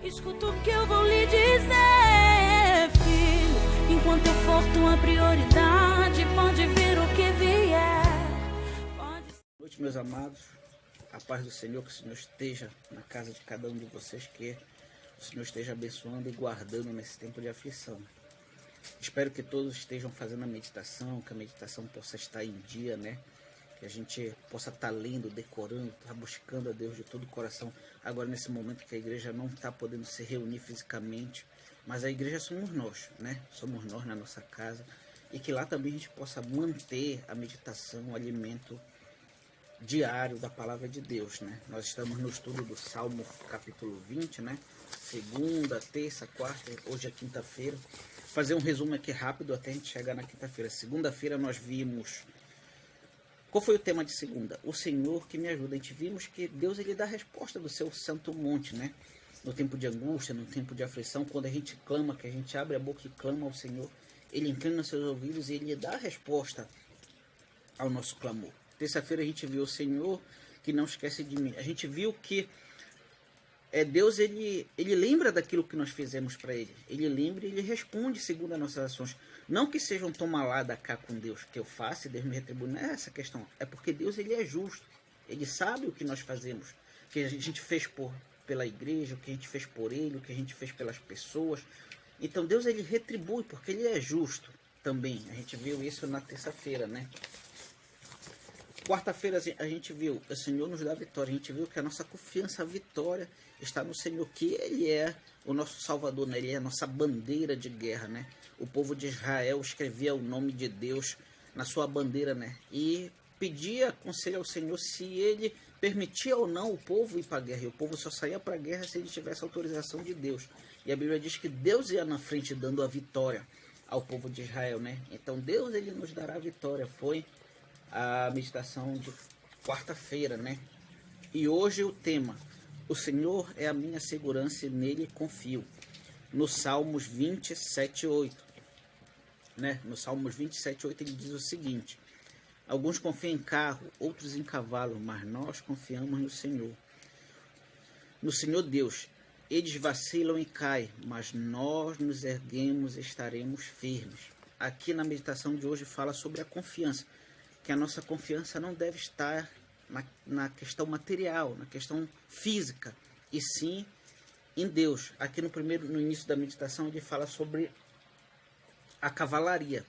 Escuta o que eu vou lhe dizer, filho. Enquanto eu for tua prioridade, pode vir o que vier. Boa noite, meus amados. A paz do Senhor, que o Senhor esteja na casa de cada um de vocês, que o Senhor esteja abençoando e guardando nesse tempo de aflição. Espero que todos estejam fazendo a meditação, que a meditação possa estar em dia, né? Que a gente possa estar lendo, decorando, estar buscando a Deus de todo o coração. Agora, nesse momento que a igreja não está podendo se reunir fisicamente, mas a igreja somos nós, né? Somos nós na nossa casa. E que lá também a gente possa manter a meditação, o alimento diário da palavra de Deus, né? Nós estamos no estudo do Salmo capítulo 20, né? Segunda, terça, quarta, hoje é quinta-feira. Fazer um resumo aqui rápido até a gente chegar na quinta-feira. Segunda-feira nós vimos... Qual foi o tema de segunda? O Senhor que me ajuda. A gente vimos que Deus ele dá a resposta do seu santo monte, né? No tempo de angústia, no tempo de aflição, quando a gente clama, que a gente abre a boca e clama ao Senhor, Ele inclina seus ouvidos e Ele dá a resposta ao nosso clamor. Terça-feira a gente viu o Senhor que não esquece de mim. A gente viu que Deus ele lembra daquilo que nós fizemos para Ele. Ele lembra e Ele responde segundo as nossas ações. Não que seja um toma lá da cá com Deus, que eu faço e Deus me retribui. Não é essa a questão. É porque Deus ele é justo. Ele sabe o que nós fazemos. O que a gente fez pela igreja, o que a gente fez por Ele, o que a gente fez pelas pessoas. Então Deus ele retribui porque Ele é justo também. A gente viu isso na terça-feira, né? Quarta-feira a gente viu, o Senhor nos dá vitória, a gente viu que a nossa confiança, a vitória está no Senhor, que Ele é o nosso Salvador, né? Ele é a nossa bandeira de guerra, né? O povo de Israel escrevia o nome de Deus na sua bandeira, né? E pedia conselho ao Senhor se Ele permitia ou não o povo ir para a guerra, e o povo só saía para a guerra se ele tivesse autorização de Deus. E a Bíblia diz que Deus ia na frente dando a vitória ao povo de Israel, né? Então Deus ele nos dará a vitória, foi a meditação de quarta-feira, né? E hoje o tema, o Senhor é a minha segurança e nele confio. No Salmos 27:8, né? No Salmos 27:8 ele diz o seguinte: alguns confiam em carro, outros em cavalo, mas nós confiamos no Senhor. No Senhor Deus, eles vacilam e caem, mas nós nos erguemos e estaremos firmes. Aqui na meditação de hoje fala sobre a confiança, que a nossa confiança não deve estar na questão material, na questão física, e sim em Deus. Aqui no início da meditação ele fala sobre a cavalaria.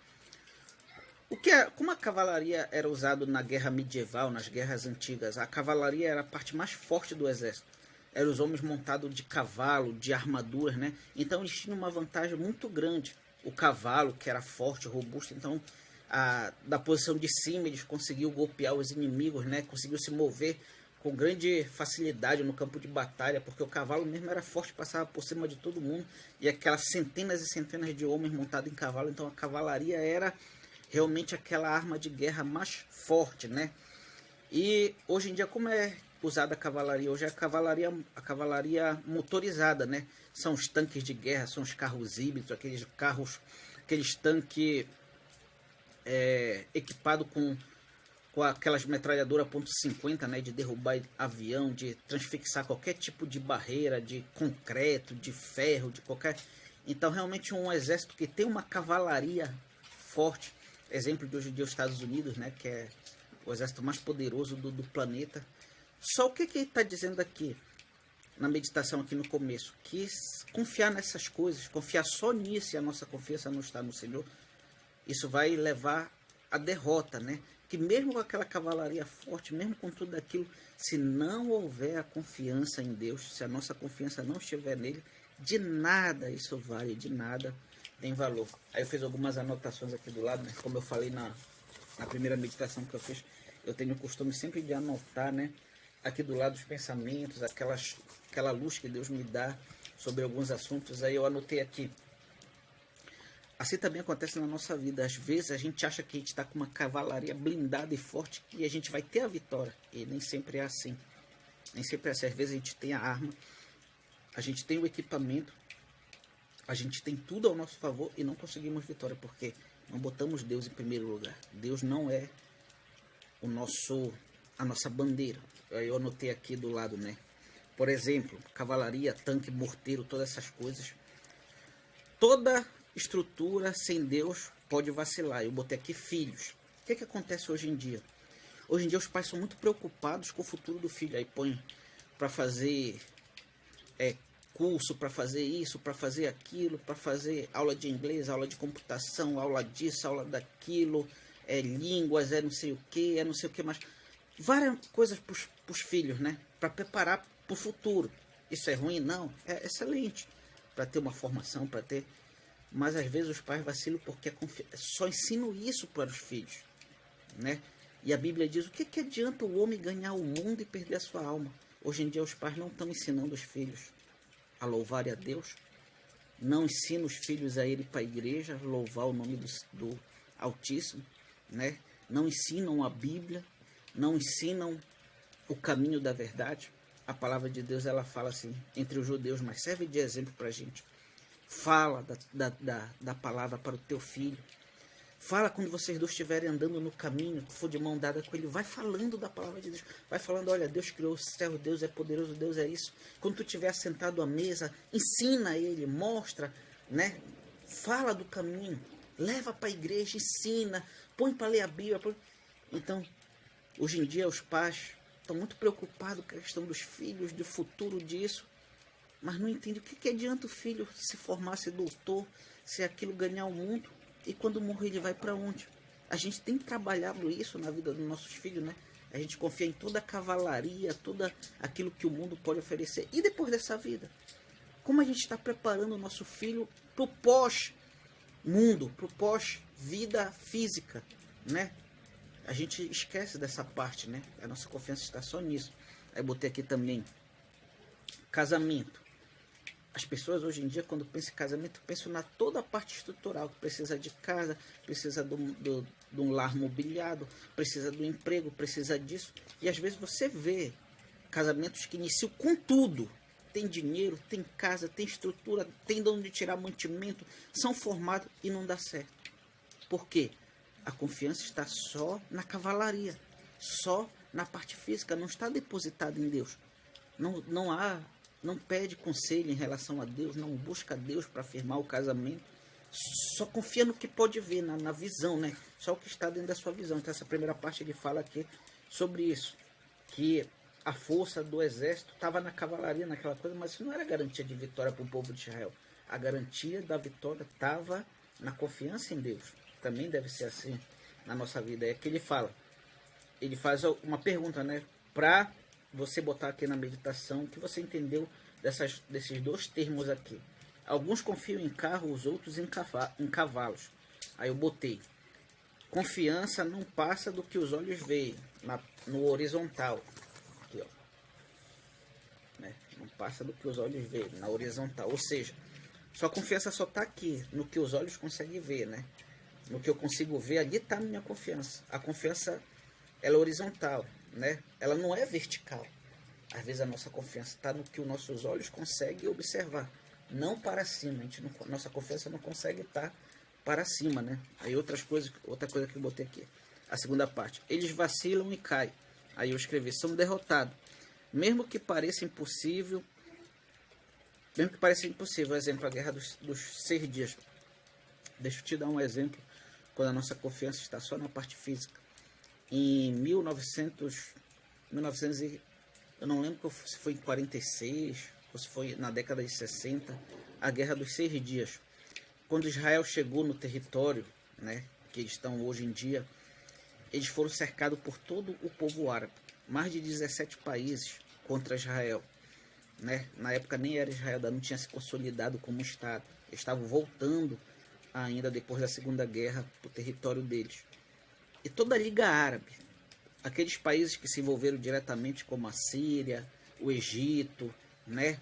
Como a cavalaria era usada na guerra medieval, nas guerras antigas, a cavalaria era a parte mais forte do exército. Eram os homens montados de cavalo, de armaduras, né? Então eles tinham uma vantagem muito grande. O cavalo, que era forte, robusto, então da posição de cima eles conseguiam golpear os inimigos, né? Conseguiu se mover com grande facilidade no campo de batalha, porque o cavalo mesmo era forte, passava por cima de todo mundo, e aquelas centenas e centenas de homens montados em cavalo. Então a cavalaria era realmente aquela arma de guerra mais forte, né? E hoje em dia, como é usada a cavalaria? Hoje é a cavalaria motorizada, né? São os tanques de guerra, são os carros híbridos, aqueles tanques equipados com aquelas metralhadoras .50, né? De derrubar avião, de transfixar qualquer tipo de barreira, de concreto, de ferro, de qualquer... Então, realmente um exército que tem uma cavalaria forte, exemplo de hoje em dia os Estados Unidos, né? Que é o exército mais poderoso do planeta. Só o que ele está dizendo aqui, na meditação aqui no começo? Que confiar nessas coisas, confiar só nisso, e a nossa confiança não está no Senhor, isso vai levar à derrota, né? Que mesmo com aquela cavalaria forte, mesmo com tudo aquilo, se não houver a confiança em Deus, se a nossa confiança não estiver nele, de nada isso vale, de nada tem valor. Aí eu fiz algumas anotações aqui do lado, né? Como eu falei na primeira meditação que eu fiz, eu tenho o costume sempre de anotar, né? Aqui do lado os pensamentos, aquela luz que Deus me dá sobre alguns assuntos. Aí eu anotei aqui. Assim também acontece na nossa vida. Às vezes a gente acha que a gente está com uma cavalaria blindada e forte e a gente vai ter a vitória. E nem sempre é assim. Nem sempre é assim. Às vezes a gente tem a arma, a gente tem o equipamento, a gente tem tudo ao nosso favor e não conseguimos vitória, porque não botamos Deus em primeiro lugar. Deus não é a nossa bandeira. Eu anotei aqui do lado, né? Por exemplo, cavalaria, tanque, morteiro, todas essas coisas. Toda estrutura sem Deus pode vacilar. Eu botei aqui filhos. O que acontece hoje em dia? Hoje em dia os pais são muito preocupados com o futuro do filho. Aí põe para fazer curso, para fazer isso, para fazer aquilo, para fazer aula de inglês, aula de computação, aula disso, aula daquilo, línguas, não sei o que, não sei o que mais. Várias coisas para os filhos, né? Para preparar para o futuro. Isso é ruim? Não. É excelente. Para ter uma formação, para ter... Mas às vezes os pais vacilam porque só ensinam isso para os filhos, né? E a Bíblia diz, o que adianta o homem ganhar o mundo e perder a sua alma? Hoje em dia os pais não estão ensinando os filhos a louvar a Deus, não ensinam os filhos a irem para a igreja, louvar o nome do Altíssimo, né? Não ensinam a Bíblia, não ensinam o caminho da verdade. A palavra de Deus, ela fala assim, entre os judeus, mas serve de exemplo para a gente. Fala da palavra para o teu filho. Fala quando vocês dois estiverem andando no caminho, for de mão dada com ele, vai falando da palavra de Deus. Vai falando, olha, Deus criou o céu, Deus é poderoso, Deus é isso. Quando tu estiver sentado à mesa, ensina ele, mostra, né? Fala do caminho, leva para a igreja, ensina, põe para ler a Bíblia. Então, hoje em dia os pais estão muito preocupados com a questão dos filhos, do futuro disso, mas não entendem o que adianta o filho se formar, ser doutor, se aquilo ganhar o mundo. E quando morrer ele vai para onde? A gente tem trabalhado isso na vida dos nossos filhos, né? A gente confia em toda a cavalaria, tudo aquilo que o mundo pode oferecer. E depois dessa vida? Como a gente está preparando o nosso filho para o pós-mundo, para o pós-vida física, né? A gente esquece dessa parte, né? A nossa confiança está só nisso. Aí botei aqui também casamento. As pessoas hoje em dia, quando pensam em casamento, pensam na toda a parte estrutural, que precisa de casa, precisa de um lar mobiliado, precisa do emprego, precisa disso. E às vezes você vê casamentos que iniciam com tudo. Tem dinheiro, tem casa, tem estrutura, tem de onde tirar mantimento, são formados e não dá certo. Por quê? A confiança está só na cavalaria, só na parte física, não está depositada em Deus. Não pede conselho em relação a Deus, não busca Deus para firmar o casamento, só confia no que pode ver, na visão, né? Só o que está dentro da sua visão. Então essa primeira parte ele fala aqui sobre isso, que a força do exército estava na cavalaria, naquela coisa, mas isso não era garantia de vitória para o povo de Israel. A garantia da vitória estava na confiança em Deus. Também deve ser assim na nossa vida. É que ele fala, ele faz uma pergunta, né? Para você botar aqui na meditação, o que você entendeu desses dois termos aqui. Alguns confiam em carro, os outros em cavalos. Aí eu botei, confiança não passa do que os olhos veem, no horizontal. Aqui, ó. Né? Não passa do que os olhos veem, na horizontal. Ou seja, sua confiança só está aqui, no que os olhos conseguem ver, né? No que eu consigo ver, ali está a minha confiança. A confiança, ela é horizontal, né? Ela não é vertical. Às vezes a nossa confiança está no que os nossos olhos conseguem observar, não para cima. Nossa confiança não consegue estar para cima, né? Aí outra coisa que eu botei aqui, a segunda parte. Eles vacilam e caem. Aí eu escrevi, são derrotados. Mesmo que pareça impossível, exemplo, a guerra dos 6 dias. Deixa eu te dar um exemplo, quando a nossa confiança está só na parte física. Em 1900 eu não lembro se foi em 46 ou se foi na década de 60, a Guerra dos 6 Dias. Quando Israel chegou no território, né, que eles estão hoje em dia, eles foram cercados por todo o povo árabe. Mais de 17 países contra Israel. Né? Na época nem era Israel, não tinha se consolidado como Estado. Eles estavam voltando ainda depois da Segunda Guerra para o território deles. E toda a Liga Árabe, aqueles países que se envolveram diretamente, como a Síria, o Egito, né,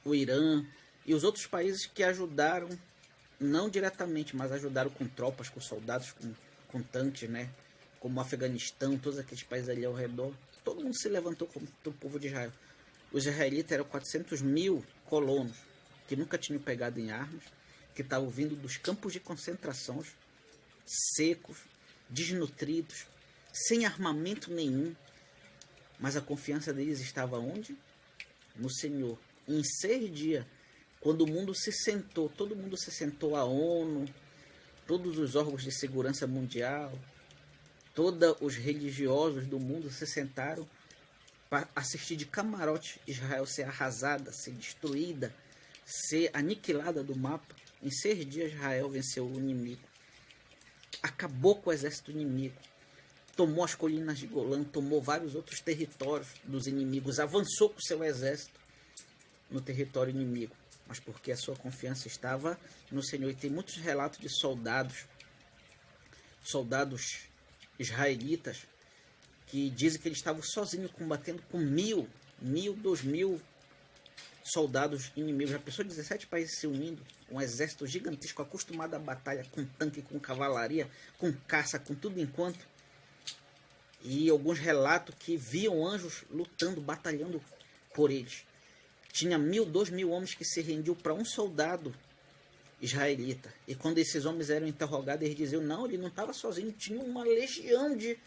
o Irã e os outros países que ajudaram, não diretamente, mas ajudaram com tropas, com soldados, com tanques, né, como o Afeganistão, todos aqueles países ali ao redor, todo mundo se levantou contra o povo de Israel. Os israelitas eram 400 mil colonos que nunca tinham pegado em armas, que estavam vindo dos campos de concentração, secos, desnutridos, sem armamento nenhum, Mas a confiança deles estava onde? No Senhor. E em 6 dias, quando o mundo se sentou, todo mundo se sentou, a ONU, todos os órgãos de segurança mundial, todos os religiosos do mundo se sentaram para assistir de camarote Israel ser arrasada, ser destruída, ser aniquilada do mapa. Em 6 dias Israel venceu o inimigo, acabou com o exército inimigo, tomou as colinas de Golã, tomou vários outros territórios dos inimigos, avançou com seu exército no território inimigo, mas porque a sua confiança estava no Senhor. E tem muitos relatos de soldados israelitas que dizem que eles estavam sozinhos combatendo com 1.000, 2.000 soldados inimigos. Já pensou 17 países se unindo, um exército gigantesco acostumado à batalha com tanque, com cavalaria, com caça, com tudo enquanto. E alguns relatos que viam anjos lutando, batalhando por eles. Tinha 1.000, 2.000 homens que se rendiam para um soldado israelita. E quando esses homens eram interrogados, eles diziam, não, ele não estava sozinho, tinha uma legião de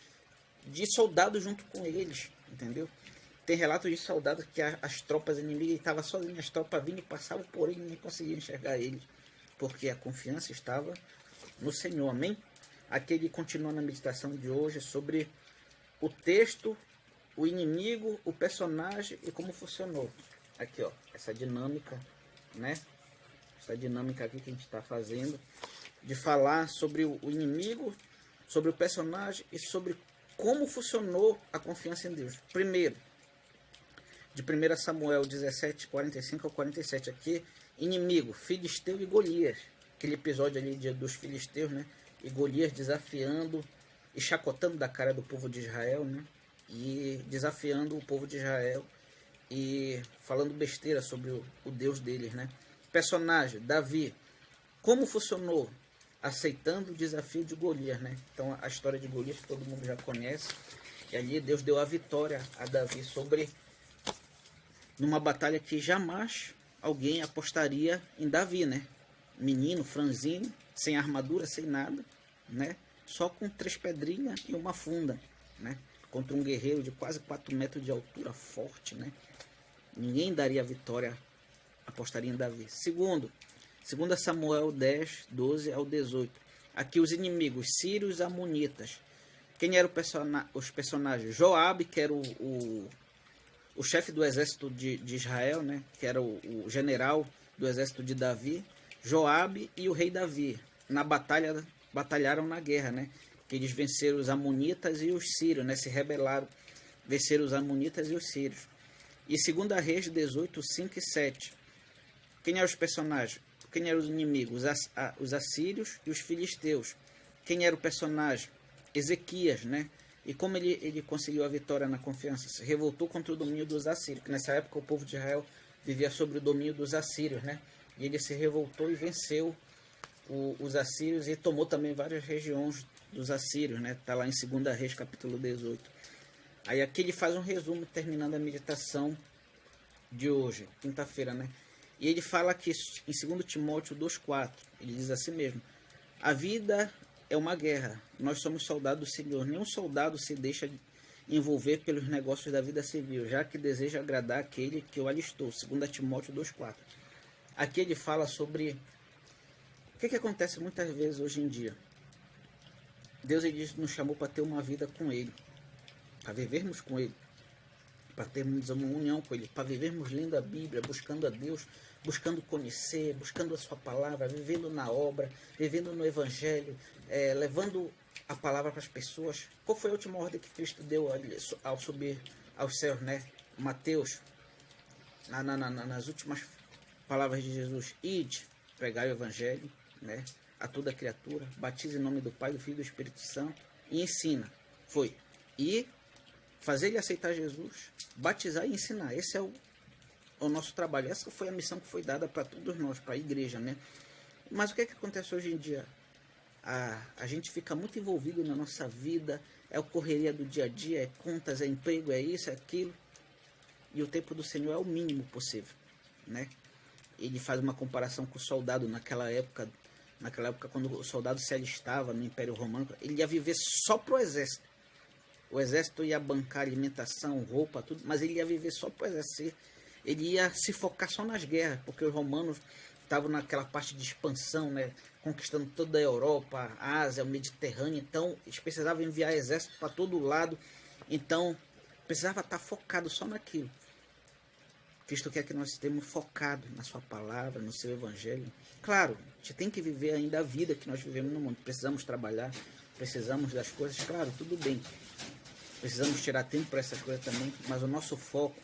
soldados junto com eles, entendeu? Tem relatos de soldados que as tropas inimigas estavam sozinhas, as tropas vinham e passavam por ele e nem conseguiam enxergar eles, porque a confiança estava no Senhor, amém? Aqui ele continua na meditação de hoje sobre o texto, o inimigo, o personagem e como funcionou. Aqui, ó, essa dinâmica, né? Essa dinâmica aqui que a gente está fazendo, de falar sobre o inimigo, sobre o personagem e sobre como funcionou a confiança em Deus. Primeiro, de 1 Samuel 17, 45 ao 47, aqui, inimigo, Filisteu e Golias. Aquele episódio ali dos Filisteus, né? E Golias desafiando e chacotando da cara do povo de Israel, né? E desafiando o povo de Israel e falando besteira sobre o Deus deles, né? Personagem, Davi. Como funcionou? Aceitando o desafio de Golias, né? Então a história de Golias todo mundo já conhece. E ali Deus deu a vitória a Davi sobre numa batalha que jamais alguém apostaria em Davi, né? Menino, franzino, sem armadura, sem nada, né? Só com 3 pedrinhas e uma funda, né? Contra um guerreiro de quase 4 metros de altura, forte, né? Ninguém daria a vitória, apostaria em Davi. Segundo, 2 Samuel 10, 12 ao 18. Aqui os inimigos, sírios e amonitas. Quem eram os personagens? Joabe, que era o chefe do exército de Israel, né? Que era o general do exército de Davi. Joabe e o rei Davi. Na batalha, batalharam na guerra, né? Que eles venceram os amonitas e os sírios, né? Se rebelaram, venceram os amonitas e os sírios. E 2 Reis 18, 5 e 7. Quem eram os personagens? Quem eram os inimigos? Os assírios e os filisteus. Quem era o personagem? Ezequias, né? E como ele conseguiu a vitória na confiança? Se revoltou contra o domínio dos assírios. Que nessa época o povo de Israel vivia sob o domínio dos assírios, né? E ele se revoltou e venceu os assírios e tomou também várias regiões dos assírios, né? Está lá em 2 Reis, capítulo 18. Aí aqui ele faz um resumo, terminando a meditação de hoje, quinta-feira, né? E ele fala aqui em 2 Timóteo 2,4, ele diz assim mesmo: a vida é uma guerra, nós somos soldados do Senhor, nenhum soldado se deixa envolver pelos negócios da vida civil, já que deseja agradar aquele que o alistou. 2 Timóteo 2,4. Aqui ele fala sobre o que acontece muitas vezes hoje em dia. Deus ele nos chamou para ter uma vida com Ele, para vivermos com Ele, para termos uma união com Ele, para vivermos lendo a Bíblia, buscando a Deus, buscando conhecer, buscando a Sua palavra, vivendo na obra, vivendo no Evangelho, levando a palavra para as pessoas. Qual foi a última ordem que Cristo deu ao subir aos céus, né? Mateus, nas últimas palavras de Jesus: ide, pregai o Evangelho, né? A toda criatura, batize em nome do Pai, do Filho e do Espírito Santo e ensina. Foi. E fazer ele aceitar Jesus, batizar e ensinar. Esse é o nosso trabalho. Essa foi a missão que foi dada para todos nós, para a igreja, né? Mas o que acontece hoje em dia? A gente fica muito envolvido na nossa vida, é a correria do dia a dia, é contas, é emprego, é isso, é aquilo. E o tempo do Senhor é o mínimo possível, né? Ele faz uma comparação com o soldado naquela época, quando o soldado se alistava no Império Romano, ele ia viver só pro exército. O exército ia bancar alimentação, roupa, tudo, mas ele ia viver só para o exército. Ele ia se focar só nas guerras, porque os romanos estavam naquela parte de expansão, né? Conquistando toda a Europa, a Ásia, o Mediterrâneo. Então, eles precisavam enviar exército para todo lado. Então, precisava estar focado só naquilo. Cristo quer que nós estejamos focados na sua palavra, no seu evangelho. Claro, a gente tem que viver ainda a vida que nós vivemos no mundo. Precisamos trabalhar, precisamos das coisas. Claro, tudo bem. Precisamos tirar tempo para essas coisas também. Mas o nosso foco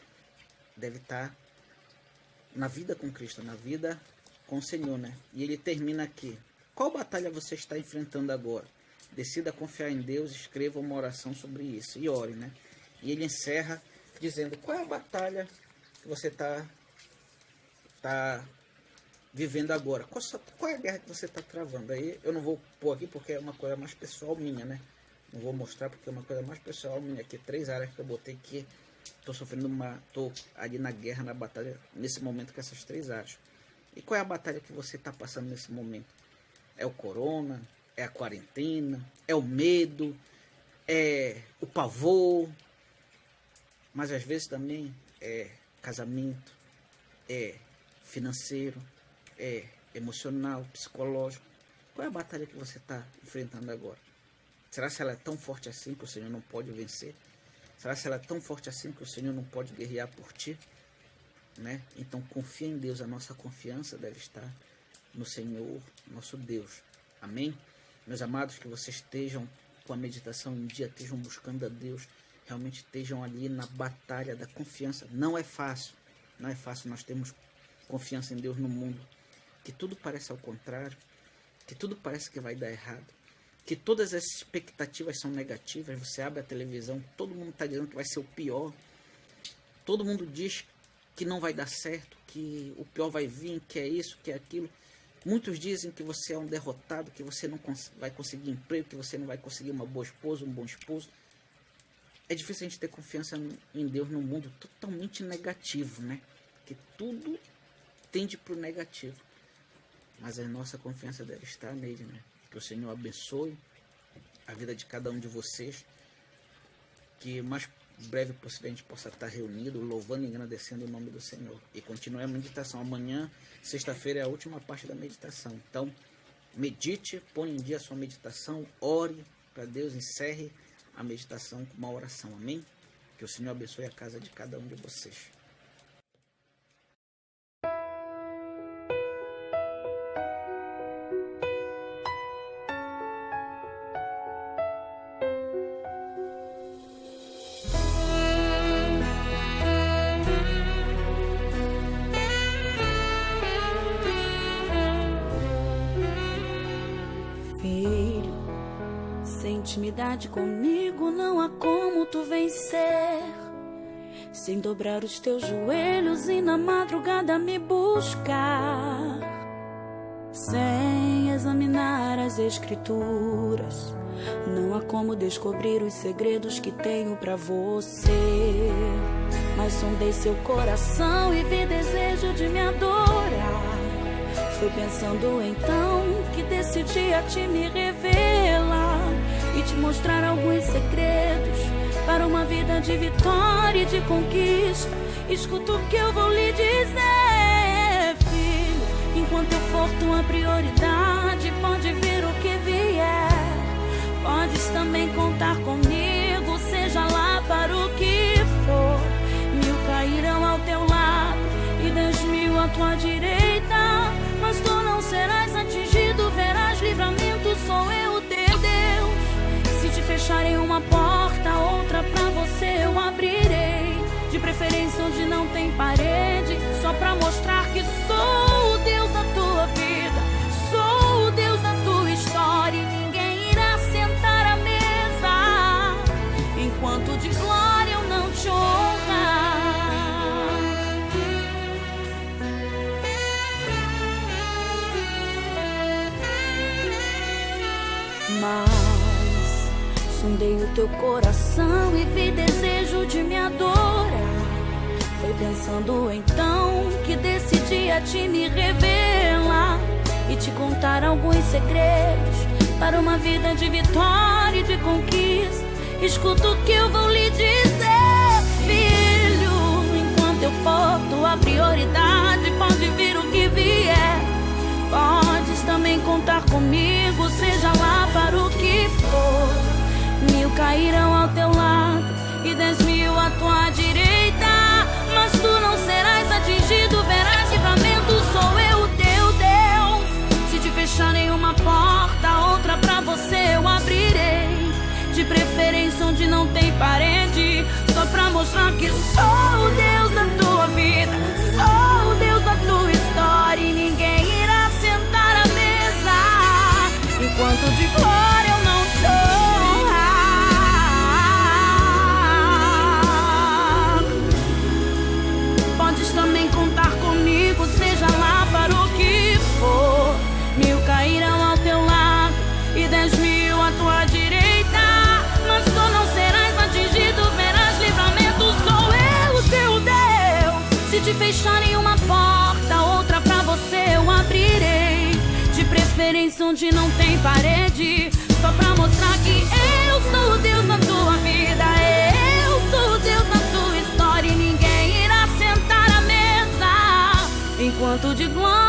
deve estar na vida com Cristo, na vida com o Senhor, né? E ele termina aqui. Qual batalha você está enfrentando agora? Decida confiar em Deus, escreva uma oração sobre isso e ore, né? E ele encerra dizendo, qual é a batalha que você está vivendo agora? Qual é a guerra que você está travando? Aí eu não vou pôr aqui porque é uma coisa mais pessoal minha, né? Não vou mostrar porque é uma coisa mais pessoal minha. Aqui 3 áreas que eu botei que estou sofrendo tô ali na guerra, na batalha, nesse momento com essas 3 áreas. E qual é a batalha que você está passando nesse momento? É o corona? É a quarentena? É o medo? É o pavor? Mas às vezes também é casamento, é financeiro, é emocional, psicológico. Qual é a batalha que você está enfrentando agora? Será que ela é tão forte assim que o Senhor não pode vencer? Será que ela é tão forte assim que o Senhor não pode guerrear por ti? Né? Então confia em Deus, a nossa confiança deve estar no Senhor, nosso Deus. Amém? Meus amados, que vocês estejam com a meditação em dia, estejam buscando a Deus, realmente estejam ali na batalha da confiança. Não é fácil, não é fácil nós termos confiança em Deus no mundo, que tudo parece ao contrário, que tudo parece que vai dar errado, que todas as expectativas são negativas. Você abre a televisão, todo mundo está dizendo que vai ser o pior, todo mundo diz que não vai dar certo, que o pior vai vir, que é isso, que é aquilo. Muitos dizem que você é um derrotado, que você não vai conseguir emprego, que você não vai conseguir uma boa esposa, um bom esposo. É difícil a gente ter confiança em Deus num mundo totalmente negativo, né? Que tudo tende para o negativo. Mas a nossa confiança deve estar nele, né? Que o Senhor abençoe a vida de cada um de vocês. Que mais breve possível a gente possa estar reunido, louvando e agradecendo o nome do Senhor. E continue a meditação. Amanhã, sexta-feira, é a última parte da meditação. Então, medite, põe em dia a sua meditação, ore para Deus, encerre a meditação com uma oração. Amém? Que o Senhor abençoe a casa de cada um de vocês. Intimidade comigo não há como tu vencer, sem dobrar os teus joelhos e na madrugada me buscar, sem examinar as escrituras. Não há como descobrir os segredos que tenho pra você, mas sondei seu coração e vi desejo de me adorar. Foi pensando então que decidi a ti me revelar e te mostrar alguns segredos para uma vida de vitória e de conquista. Escuta o que eu vou lhe dizer, filho. Enquanto eu for tua prioridade, pode vir o que vier. Podes também contar comigo, seja lá para o que for. 1000 cairão ao teu lado e 10.000 à tua direita, mas tu não serás atingido, verás livramento, sou eu, teu Deus. Se te fecharem uma porta, outra pra você eu abrirei, de preferência onde não tem parede, só pra mostrar que sou o Deus da tua vida, sou o Deus da tua história, e ninguém irá sentar à mesa enquanto de glória eu não te honrar. Mas sondei o teu coração e vi desejo de me adorar. Foi pensando então que decidi a ti me revelar e te contar alguns segredos para uma vida de vitória e de conquista. escuta o que eu vou lhe dizer, filho. Enquanto eu for tua prioridade, pode vir o que vier. Podes também contar comigo, seja lá para o que for. 1000 cairão ao teu lado e 10.000 à tua direita, mas tu não serás atingido, verás livramento. Sou eu, teu Deus. Se te fecharem uma porta, outra pra você eu abrirei. De preferência onde não tem parede, só pra mostrar que sou o Deus da tua vida, sou o Deus da tua história, e ninguém irá sentar à mesa enquanto de glória eu não te honrar. Podes também contar comigo, seja lá para o que for. 1000 cairão ao teu lado e 10.000 à tua direita, mas tu não serás atingido, verás livramento. Sou eu, teu Deus. Se te fecharem uma porta, outra pra você eu abrirei. De preferência onde não tem parede, só pra mostrar que eu sou o Deus da tua vida, eu sou o Deus da tua história, e ninguém irá sentar à mesa enquanto de glória